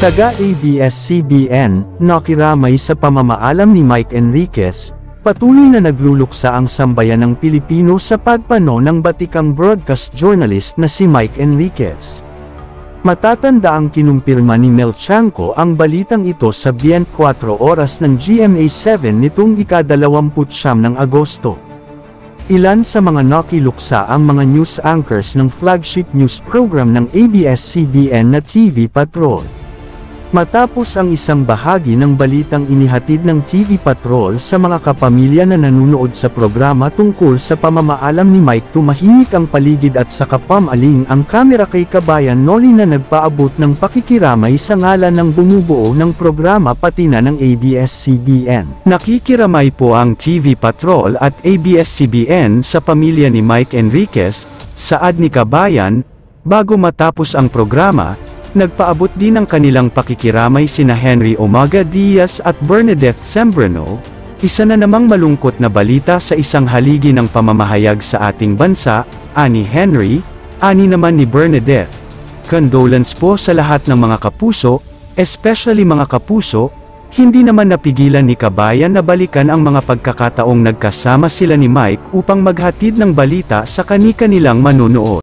Taga-ABS-CBN, nakiramay sa pamamaalam ni Mike Enriquez, patuloy na nagluluksa ang sambayan ng Pilipino sa pagpano ng batikang broadcast journalist na si Mike Enriquez. Matatanda ang kinumpirma ni Mel Tiangco ang balitang ito sa 24 Oras ng GMA7 nitong ika-29 ng Agosto. Ilan sa mga nakiluksa ang mga news anchors ng flagship news program ng ABS-CBN na TV Patrol. Matapos ang isang bahagi ng balitang inihatid ng TV Patrol sa mga kapamilya na nanunood sa programa tungkol sa pamamaalam ni Mike, tumahimik ang paligid at sa kapamaling ang kamera kay Kabayan Noli na nagpaabot ng pakikiramay sa ngalan ng bumubuo ng programa pati na ng ABS-CBN. Nakikiramay po ang TV Patrol at ABS-CBN sa pamilya ni Mike Enriquez, saad ni Kabayan. Bago matapos ang programa, nagpaabot din ng kanilang pakikiramay sina Henry Omaga Diaz at Bernadette Sembrano. Isa na namang malungkot na balita sa isang haligi ng pamamahayag sa ating bansa, ani Henry, ani naman ni Bernadette. Condolence po sa lahat ng mga kapuso, especially mga kapuso. Hindi naman napigilan ni Kabayan na balikan ang mga pagkakataong nagkasama sila ni Mike upang maghatid ng balita sa kani-kanilang manunood.